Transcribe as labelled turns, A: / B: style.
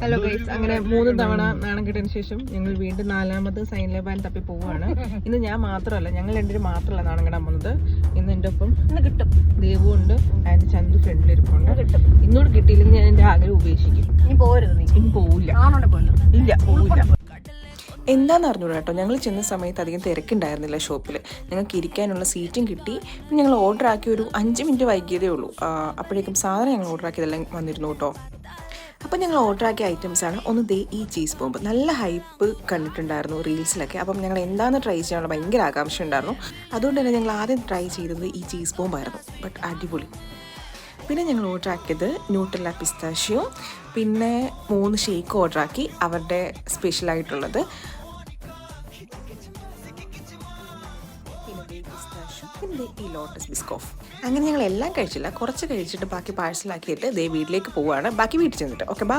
A: Hello guys, അങ്ങനെ 3 തവണ നാണം കിട്ടിയതിന് ശേഷം ഞങ്ങൾ വീണ്ടും 4ാമത് സൈൻ ലേബാൻ തപ്പി പോവുകയാണ്. ഇന്ന് ഞാൻ മാത്രമല്ല, ഞങ്ങൾ രണ്ടുപേരും മാത്രമല്ല നാണം കിടാൻ പോകുന്നത്. ഇന്ന് എൻ്റെ ഒപ്പം കിട്ടും ദേവു ഉണ്ട്, അതിന്റെ ചന്തു ഫ്രണ്ടിലിരിപ്പുണ്ട്. ഇന്നോട് കിട്ടിയില്ലെങ്കിൽ ഞാൻ എൻ്റെ ആഗ്രഹം ഉപേക്ഷിക്കും. ഇനി പോരുത്, ഇനി പോവില്ല. ഇല്ല, പോവില്ല. എന്താണെന്ന് അറിഞ്ഞൂടാ കേട്ടോ. ഞങ്ങൾ ചെന്ന സമയത്ത് അധികം തിരക്കുണ്ടായിരുന്നില്ല ഷോപ്പിൽ. ഞങ്ങൾക്ക് ഇരിക്കാനുള്ള സീറ്റും കിട്ടി. പിന്നെ ഞങ്ങൾ ഓർഡർ ആക്കി ഒരു 5 മിനിറ്റ് വൈകിയതേ ഉള്ളൂ. അപ്പോഴേക്കും സാധനം ഞങ്ങൾ ഓർഡർ ആക്കിയതെല്ലാം വന്നിരുന്നു കേട്ടോ. അപ്പം ഞങ്ങൾ ഓർഡർ ആക്കിയ ഐറ്റംസാണ്. ഒന്ന് ദേ ഈ ചീസ് ബോംബ്. നല്ല ഹൈപ്പ് കണ്ടിട്ടുണ്ടായിരുന്നു റീൽസിലൊക്കെ. അപ്പം ഞങ്ങൾ എന്താണെന്ന് ട്രൈ ചെയ്യാനുള്ള ഭയങ്കര ആകാംക്ഷ ഉണ്ടായിരുന്നു. അതുകൊണ്ട് തന്നെ ഞങ്ങൾ ആദ്യം ട്രൈ ചെയ്തത് ഈ ചീസ് ബോംബായിരുന്നു. ബട്ട് അടിപൊളി. പിന്നെ ഞങ്ങൾ ഓർഡർ ആക്കിയത് ന്യൂട്ടെല്ല പിസ്താഷ്യോ, പിന്നെ 3 ഷേക്ക് ഓർഡർ ആക്കി, അവരുടെ സ്പെഷ്യലായിട്ടുള്ളത്. പിന്നെ ഈ ലോട്ടസ് ബിസ്കോഫ്. അങ്ങനെ ഞങ്ങൾ എല്ലാം കഴിച്ചില്ല, കുറച്ച് കഴിച്ചിട്ട് ബാക്കി പാഴ്സലാക്കിയിട്ട് ദേ വീട്ടിലേക്ക് പോവുകയാണ്. ബാക്കി വീട്ടിൽ ചെന്നിട്ട്. Okay, by.